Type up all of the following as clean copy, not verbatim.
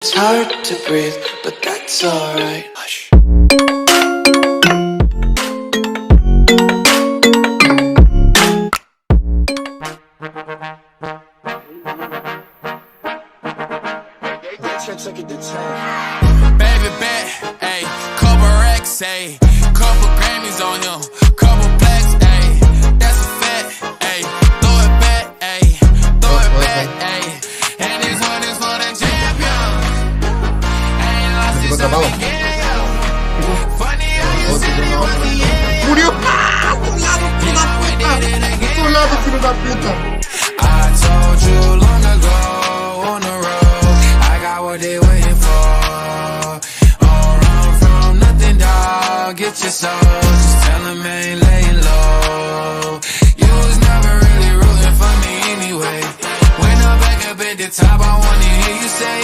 It's hard to breathe, but that's alright. Hush. Baby bet, ayy, couple racks, ayy, couple Grammys on him, couple blacks, ayy, that's a fact, ayy, throw it back, ayy, ayy, and this one is for the champion, ain't lost it so we get funny how you said it was the end. ¡Murió! ¡Ah! ¡Tu lado, hijo de puta! I told you long ago on the road, I got what they waiting for. Don't run from nothing, dog. Get your soul. Just tell them ain't laying low. You was never really rooting for me anyway. When I'm back up at the top, I wanna hear you say,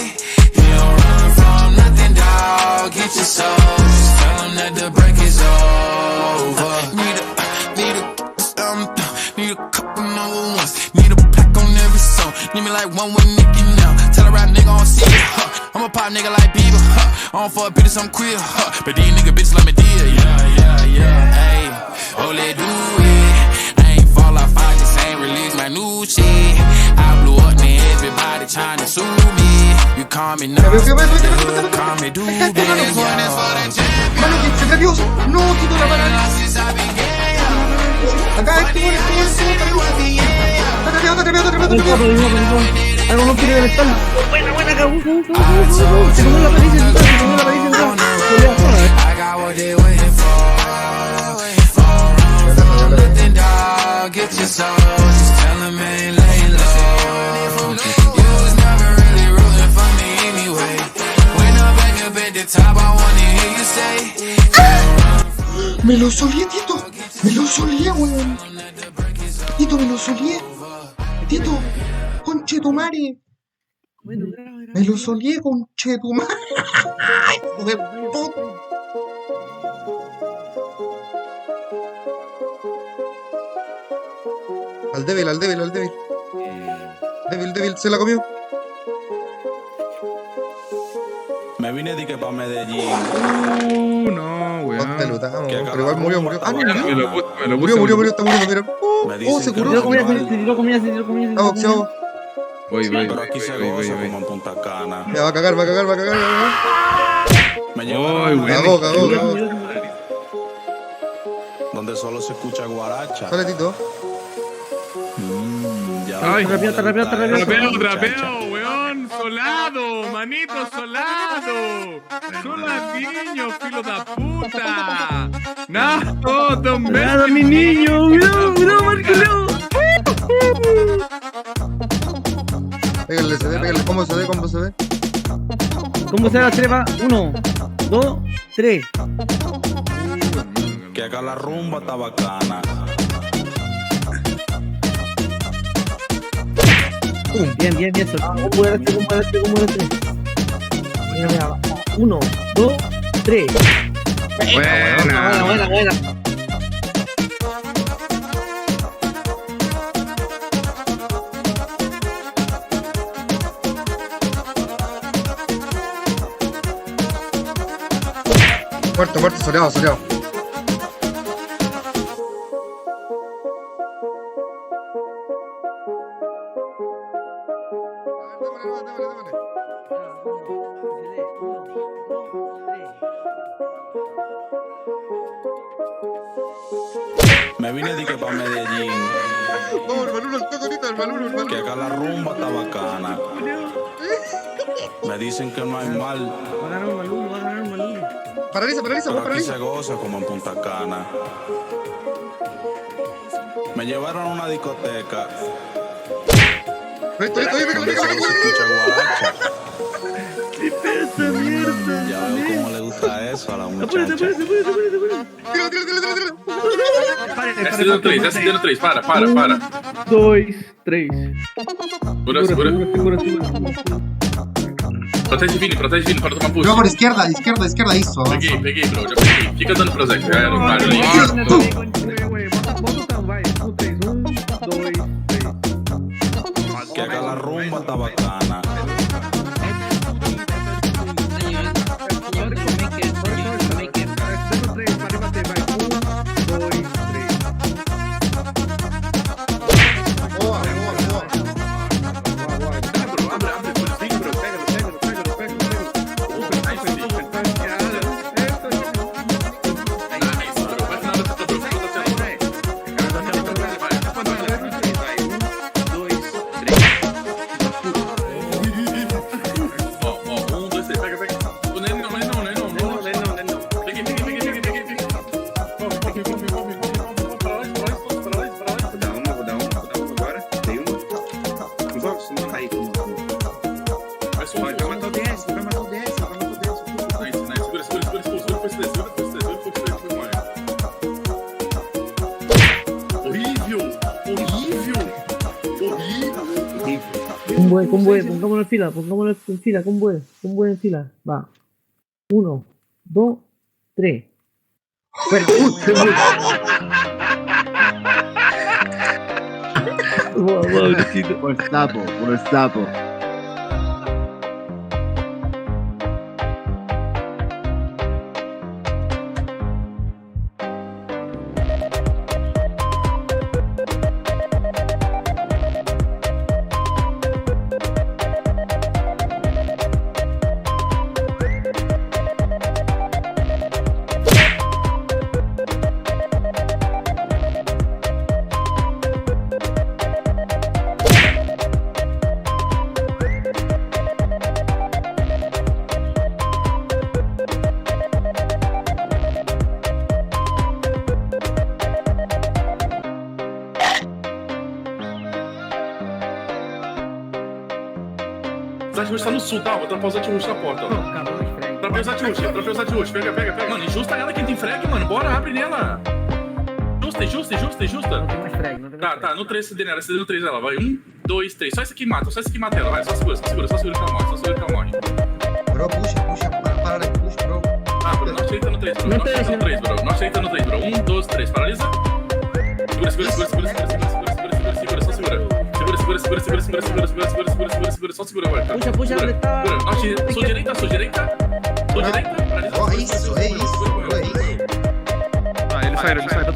you don't run from nothing, dog. Get your soul. Just tell them that the break is over. Need a couple number ones. Need a pack on every song. Need me like one with Nicki now. Tell a rap nigga on see it, huh? I'm a pop nigga like Bieber, huh? I don't fuck bitches, I'm queer, huh? But these nigga bitches let me deal, yeah. Ayy, oh, let do it. I ain't fall off, I just ain't release my new shit. I blew up, then everybody tryna sue me. You call me nuts, call me doobie. This one is for the champion. ¡Mano, que se nervioso! ¡No, quito la mano! ¡Acá, estuvo! ¡Está trepeado! Algo no quiere ver espalda. Buena, Gabu. Se comió la paliza. I got what they waiting for. Nothing, dog. Get your soul. Just tell them ain't laying low. You was never really rooting for me anyway. When I'm back up at the top, I wanna hear you say, ¡Me lo solié, Tito! ¡Me lo solié, weón! ¡Tito, me lo solié! ¡Tito! ¡Conchetumare! Bueno, ¡Me lo solié, conchetumare! ¡Ay, hijo de puta! Al débil. Débil, se la comió. Me vine de que pa' Medellín. No, No weón. te lutamos, pero igual murió. Ah, Me lo puse, murió, está muriendo, mira. Me dicen se que curó. no se es mal, tiró comida. Ah, boxeado. Voy. pero aquí se goza como en Punta Cana. Ya va a cagar. Me llevaron a Cagó. donde solo se escucha guaracha. Sale, Tito. Ya Ay, ves cómo le gusta trapeo, eso, muchacha. Trapeo, weón. Solado, manito solado. Soladinho, filo da puta. No, don ¡Nada, mi niño! ¡Mira, Marquileo! Pégale, ¿cómo se ve? ¿Cómo se la trepa? 1, 2, 3. Que acá la rumba está bacana. Bien. ¿Cómo era este? Mira. 1, 2, 3. Buena. Muerto, soleado. Me vine de que pa' Medellín. Vamos, el Maluro. Que acá la rumba está bacana. Me dicen que no hay mal, Va a ganar un Malulu. Paraliza, pero aquí paraliza. se goza como en Punta Cana. Me llevaron a una discoteca Estoy, donde solo se escucha guaracha. ¡Esta mierda! Ya veo cómo le gusta eso a la Apúrate. muchacha. Tira. Acidano 3, para. 2, 3. Segura. Segura. Proteggi fino, para tomar push. Yo por izquierda, isso. Peguei, bro, já peguei. Fica dando Prozac, já era, vai. Vai, 3, 1, 2, 3. Que acá la rumba está bacana. pongámoslo en fila, combo en fila. Va. 1, 2, 3. Bueno, Por sapo. Zatirush tá no sul, tá? Vou trampar o Zatirush na porta, ó. Trampei o Zatirush. Pega. Mano, injusta ela quem tem frag, mano. Bora, abre nela. Justa. Não tem mais frag, Tá, no 3 CD nela, CD no 3 ela. Vai, 1, 2, 3. Só esse aqui mata ela. Vai, só segura que ela morre. Bro, puxa, para, puxa, bro. Ah, bro, norte entra no 3, bro. Norte entra no 3, bro. 1, 2, 3. Paralisa. Segura. Só segura agora. Puxa, onde tá? Norte, sua direita. Ó, é isso. Ah, ele sai da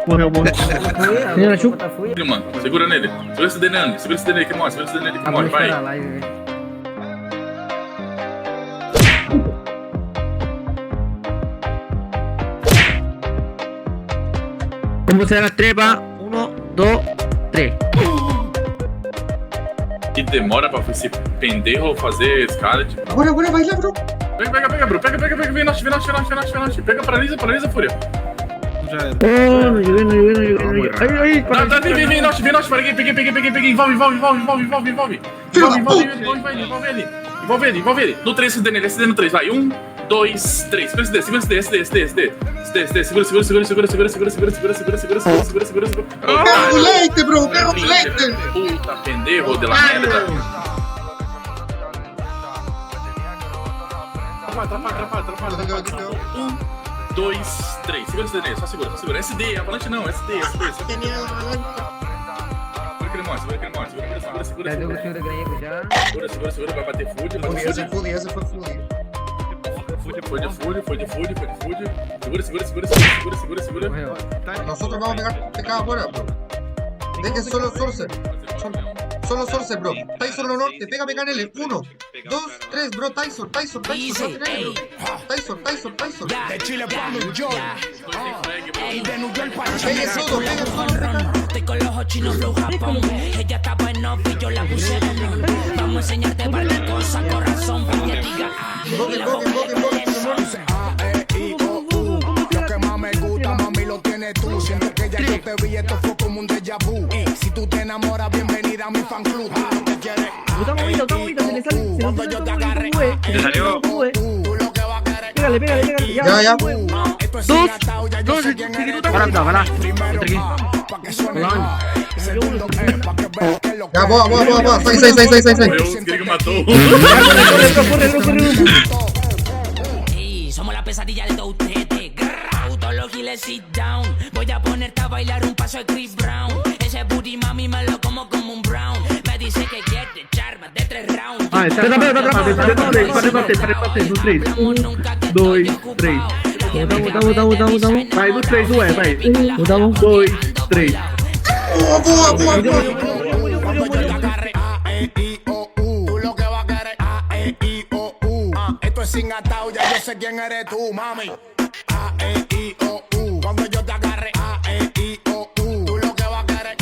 Morreu. Senhora Chu. Mano, segura nele. Segura esse DN que morre. Vai. Como será 3, va. 1, 2, 3. Que demora pra esse pendejo fazer escala de... Agora, vai lá, bro. Pega, bro. Pega, vem norte. Pega, paralisa, fúria. Já era. Oh, não joguei. Aí. Tá, vem norte, peguei. Envolve ele. No 3, SD no 3, vai. 1, 2, 3. Segura SD. Segura. Pega o leite, bro. Pega o leite. Puta, pendejo de la merda. Atrapalha. 1, 2, 3. Segura esse DN, só segura. SD, avalanche não, SD. Segura que ele morre. Segura, vai bater food. Essa foi full. Foi de food. Segura. Nosotros vamos a pegar ahora, bro. Deje solo Sorce, bro. Tyson no norte, pega nele. 1, 2, 3, bro. Tyson. Tyson. De Chile para New York. Y de New York para Pegue todo. Estoy con los chinos flow Japón. Ella está bueno y yo la puse de no. Vamos a enseñarte par de cosas, corazón, para que diga Lo que más me gusta, mami, lo tienes tú. Siempre que ya yo te vi, esto fue como un déjà vu. Si tú te enamoras, bienvenida a mi fan club. Tú te quieres. Cuando yo te agarre, ¿Te salió? tú lo que vas a querer. Pégale. Ya. Esto es enlatado, ya yo sé quién eres tú. Ojalá. Primero, pa' que suene. Segundo, pa' que veas que lo que Ya, boa. Sai. Que matou. Ey, somos la pesadilla de todos ustedes. Todos los giles sit down. Voy a ponerte a bailar un paso de Chris Brown. Ese booty mami me lo como un brown. Me dice que quiere echar más de 3 rounds. Ah, espera. No 3. 1, 2, 3. Botamos. Vai no 3, ué, vai. 1, 2, 3. Boa. Cuando yo te agarre tú lo que vas a querer esto es sin atado, ya yo sé quién eres tú, mami. Cuando yo te agarre tú lo que vas a querer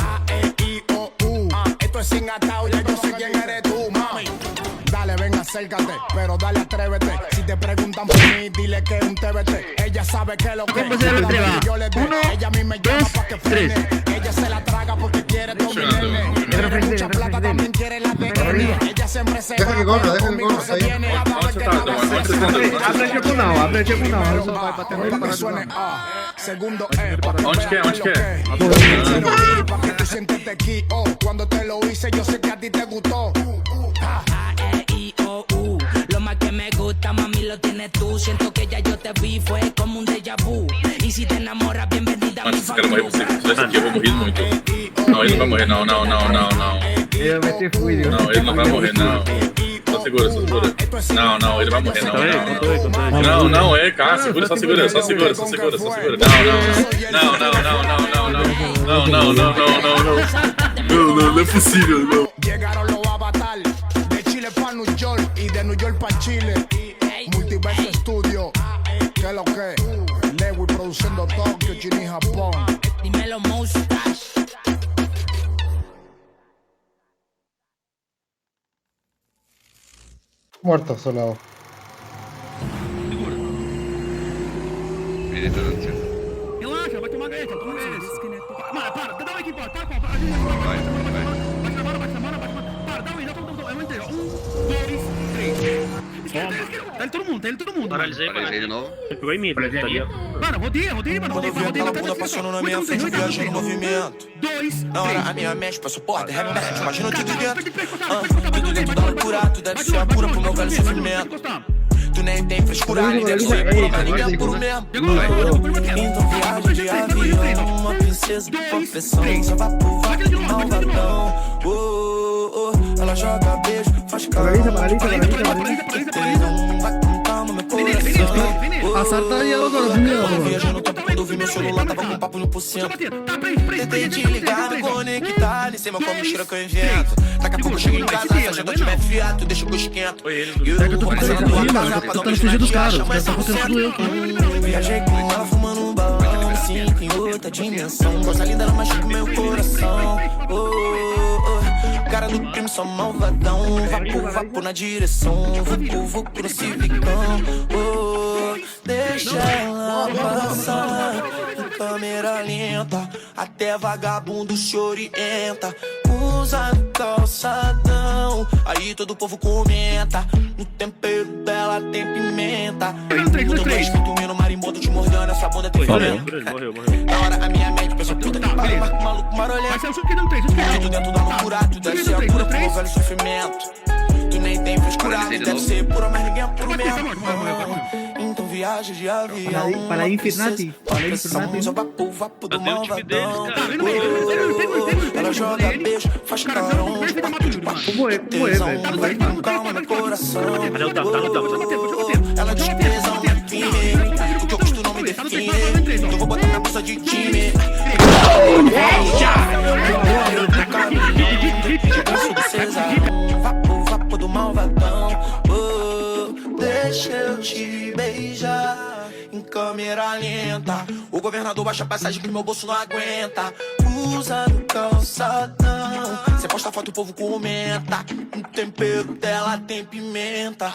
esto es sin atado, ya yo sé quién eres tú, mami. Dale, ven a acércate, pero dale atrévete. Si te preguntan por mí, dile que es un TBT. Ella sabe que lo que yo le doy. Ella a mí me llama pa' que frene. Ella se la traga porque quiere dominarme. Quiere mucha plata, también quiere la de él. Ella siempre se Deja que corra, deja que conmigo corra, se ahí. viene. Cada vez que Abre diagonal, abre diagonal. que suene segundo Onde que é? Onde que é? para que tú sientes aquí, oh, cuando te lo hice yo sé que a ti te gustó. A-E-I-O-U. Lo más que me gusta, mami, lo tienes tú. Siento que ya yo te vi, fue como un déjà vu. Y si te enamoras, bienvenida a Mano, mi esse cara morreu por cima. Se tivesse aqui, eu vou morrer muito. Não, ele não vai morrer, não. Eu vou ter fluido. Não, ele não vai morrer, não. Só segura. Não, ele vai morrer, não. Não, cara, segura. Não é possível, não. Llegaron los avatar de Chile para New York y de New York para Chile. Multiverso Studio, que lo que Lewy produciendo Tokio, China y Japón. Dímelo, Mustache. Muerto, solado. Relaxa, vai tomar ganha, toma eles. Mano, para, dá um aqui, para. Bate na mão. Para, dá um aí, é um inteiro. 1, 2, 3. Esquerda. Tá ele todo mundo. Paralisei de novo. Ele pegou em mim, tá ligado? Mano, rodeia, mano. Rodeia. Aquela bunda passando na minha frente, viajando em movimento. 2, Na hora a minha mente passou porta, remédio. Imagina tudo dentro. Tudo dentro da loucura, tu deve ser a cura pro meu velho sofrimento. Tu nem tem frescura, nem deve ser puro, mas ninguém é puro mesmo. Então viagem de avião, uma princesa de profissão. Só vai pro vácuo do malvadão. Ela joga beijo, faz calma. Vai com calma, meu coração. Passaram tá aí agora, viu? Viajando tempo quando eu vi meu celular, tava com papo 1%. Tentei te ligar, me conectar, nem sei mais como cheira que eu invento. Daqui a pouco eu chego em casa, se a agenda tiver fiado, tu deixa o gosto quente. E eu vou passar na tua casa pra não me fugir dos caras. Viajei com ela fumando um balão, sinto em outra dimensão. Coisa linda, ela machuca o meu coração. Cara do crime, só malvadão. Vapo na direção. Vucu no civicão. Deixa ela passar em câmera lenta. Até vagabundo se orienta. Usa no calçadão. Aí todo o povo comenta. No tempero dela tem pimenta. Tudo dois pinto no marimbondo te mordendo. Essa bunda tem violenta. Na hora a minha mente pensa puta que pariu. Marco maluco marolento. Tudo dentro da loucura. Tu deve ser a cura pro meu velho sofrimento. Tu nem tem frescura. Deve ser pura, mas ninguém é puro mesmo. Então viagem de avião. Para Infinity. Só vapo do malvadão. Ela joga beijo, faz carão. Como é, velho? Vai com calma no coração. Ela despreza o meu time. O que eu gosto não me define. Então vou botar na bolsa de time. Vapo do malvadão. Deixa eu te beijar em câmera lenta. O governador baixa a passagem que meu bolso não aguenta. Usa no calçadão. Cê posta foto e o povo comenta. O tempero dela tem pimenta.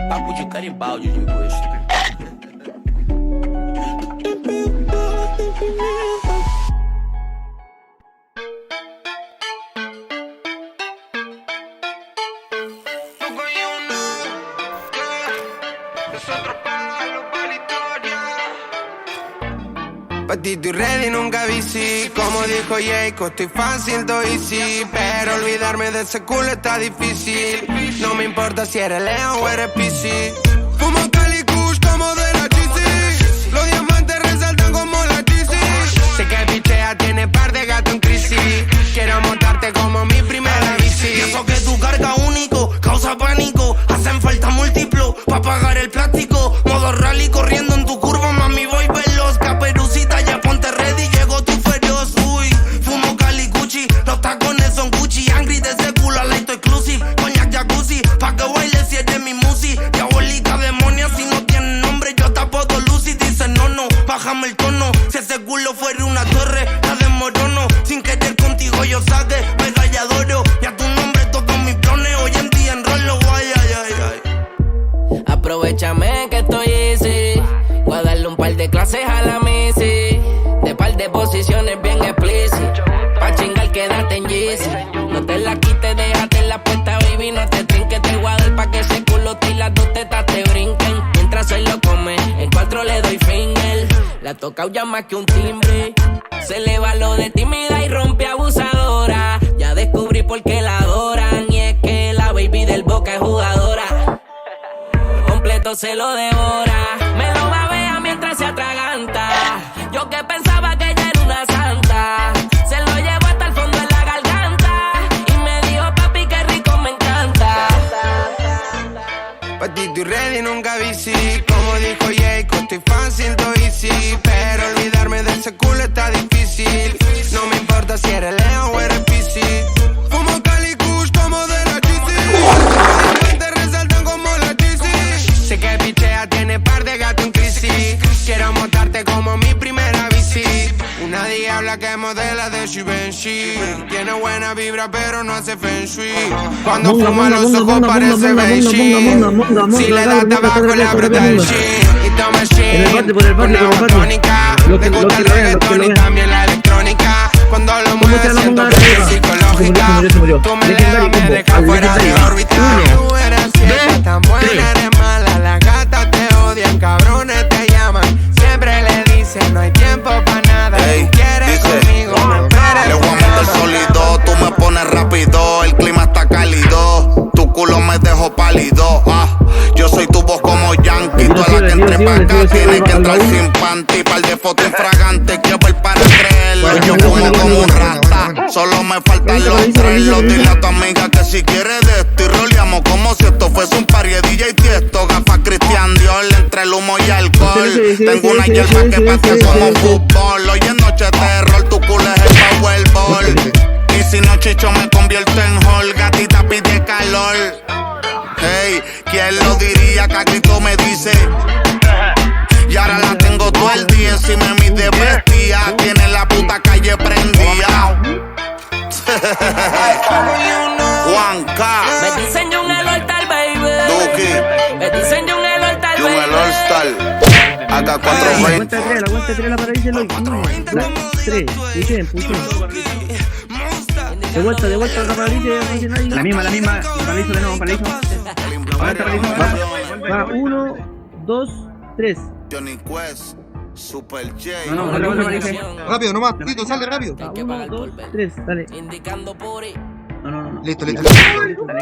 Papo de caribaldi de gosto. O tempero dela tem pimenta. Patito y ready nunca bici, como dijo Jayco, estoy fácil, todo easy. Pero olvidarme de ese culo está difícil. No me importa si eres Leo o eres Piscis. Fumo Cali Kush como de la GC. Los diamantes resaltan como la GC. Sé que pichea tiene par de gato en crisis. Quiero montarte como mi primera bici. Y eso que tu carga único causa pánico. Hacen falta múltiplos pa' pagar el plástico. Modo rally corriendo en tu curva, mami voy veloz. Caperucita ya ponte ready, llegó tu feroz. Uy, fumo Cali Gucci, los tacones son Gucci. Angry de ese culo, light exclusive. Coñac jacuzzi, pa' que baile si eres mi musi. Diabólica demonia, si no tiene nombre yo tapo todo Lucy. Dice no, bájame el tono. Si ese culo fuera una torre, la desmorono. Sin querer contigo yo saque medalla de oro. Y a tu nombre todos mis planes, hoy en día enrollo, ay. se jala Missy. De par de posiciones bien explícitas. Pa' chingar, quédate en Yeezy. No te la quites, déjate en la puerta, baby. No te trinques, te voy a dar pa' que ese culo y las dos tetas te brinquen. Mientras él lo come, en 4 le doy finger. La ha tocado ya más que un timbre. Se le va lo de tímida y rompe abusadora. Ya descubrí por qué la adoran. Y es que la baby del Boca es jugadora. Completo se lo devora. Me lo babea mientras se atraganta. Yo que pensaba que ella era una santa. Se lo llevo hasta el fondo de la garganta. Y me dijo, papi, qué rico me encanta. Pa' ti estoy ready, nunca bici. Como dijo Jayco, estoy fácil, estoy easy. Pero olvidarme de ese culo está difícil. No me importa si eres Leo o eres PC. Fumo Cali Kush como de la GC. Te resaltan como la GC. Sé que pichea, tiene par de gato en crisis. Quiero montarte como mi primera bici. Una diabla que modela de Givenchy. Tiene buena vibra pero no hace feng shui. Cuando fuma los ojos parece Beijing. Si le das tabaco le aprieta el shit. Y toma shit, una agua tónica. Le gusta el reggaetón y también la electrónica. Cuando lo mueves siento que es psicológica. Tu meleo me deja fuera de órbita. Tú eres siempre tan buena, eres mala. Las gatas te odian, cabrones te llaman. Siempre le dicen no hay tiempo para nada. Ey, Tú quieres dice, conmigo, me esperes. Le voy a meter sólido, tú me pones rápido. El clima está cálido, tu culo me dejó pálido. Yo soy tu voz como Yankee. Toda la que entre pa' acá tiene que entrar sin panty. Par de fotos infragantes, quiero ver para creerlo. Yo fumo como un rata, solo me faltan los tres. Dile a tu amiga que si quiere de esto y roleamos como si esto fuese un party de DJ Tiesto. Gafas Christian Dior entre el humo y alcohol. Tengo una hierba que pase como fútbol. Hoy es noche de terror, tu culo es el Powerball. Y si no chicho me convierto en Hall. Gatita pide calor. Hey, ¿quién lo diría? Que a grito me dice. Y ahora la tengo todo el día encima de mi vestida. Tiene la puta calle prendida. Juanca, Me diseño un All-Star, baby. Duki, Me diseño un All-Star, y un baby. All-Star. Acá 420. Aguanta 3 la paradilla, 1, 2, 3. Puchen. De vuelta la paradilla. La misma. Paralizo de nuevo, paralizo. Va, 1, 2, 3. Johnny Quest, Super J. No, paralice. Rápido, nomás, Tito, sale rápido. 1, 2, 3, dale. Indicando por ahí. No. Listo. Dale, que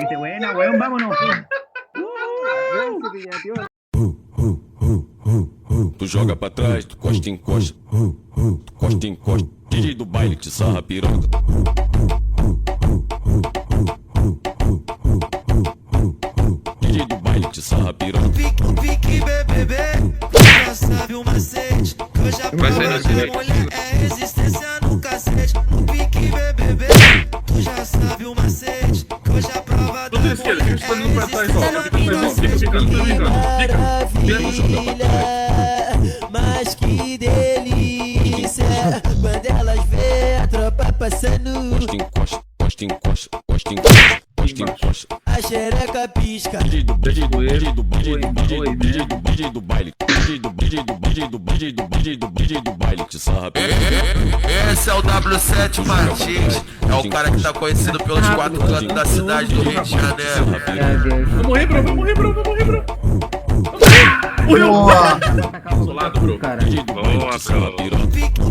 esté buena, weón, vámonos. Tu joga pra trás, tu costa em costa. Tu costa em costa. DJ do baile que te sarra piroca. DJ do baile que te sarra piroca. Fique bebê, já sabe o macete. Que eu já provo da mulher é resistência no cacete. Fique bebê, tu já sabe o macete. Que eu já prova da Tudo esquerda, fica escondendo pra trás, ó. Fica. Tu joga pra trás. Mas que delícia quando elas vê a tropa passando. Costa em costa. Costa em costa. A xereca pisca. DJ do baile. DJ do baile que te sarra piroca. Esse é o W7 Martins. É o cara que tá conhecido pelos 4 cantos da cidade do Rio de Janeiro. Vou morrer, bro. Morreu! Solado, bro. DJ do baile que te sarra piroca.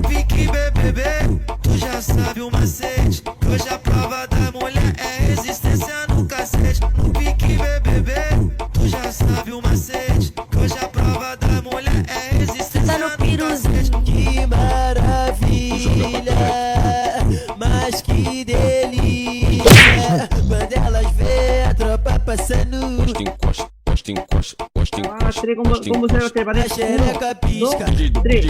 Fique bebê, tu já sabe o macete. Que hoje a prova da mulher é resistência no cacete. Fique bebê, tu já sabe o macete. Que hoje a prova da mulher é resistência no cacete. Que maravilha, mas que delícia quando elas vê a tropa passando. Costa em costa. Ah, 3, como você vai ter? A xereca pisca. 3.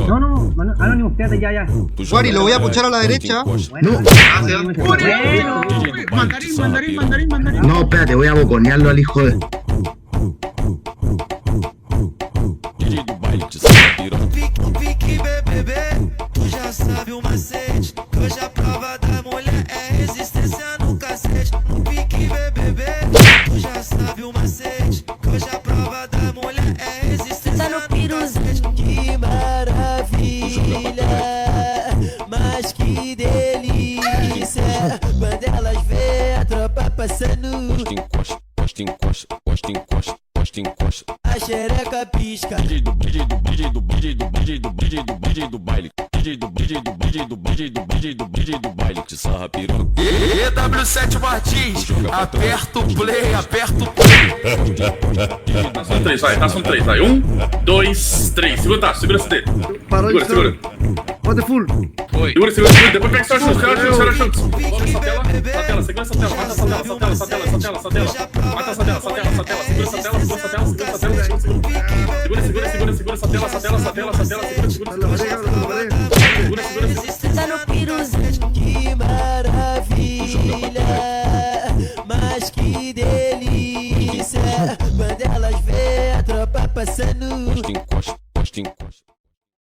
No, anónimo, quédate ya. Wari, lo voy a puchar a la derecha. Mandarín. No, espérate, voy a boconearlo al hijo de... DJ do baile que te sarra piroca. Fique bebê, tu já sabe o macete. Que hoje a prova da mulher é resistência no cacete. Fique bebê, tu Mas que delícia quando elas vê a tropa passando. Encosta, encosta, encosta, encosta, encosta, encosta. A xereca pisca. DJ do baile. DJ do baile que sarra piranha. EW7 Martins, aperta o play, aperta o play. Tá só 3, vai, tá só 3, vai. 1, 2, 3. Segura esse dedo. Parou de Segura. Roda full. Segura. Depois pega só chutes. Volta essa tela, segura essa tela. Mata essa tela. Mata essa tela. Segura essa tela. Segura essa tela. Segura essa tela. Segura essa tela.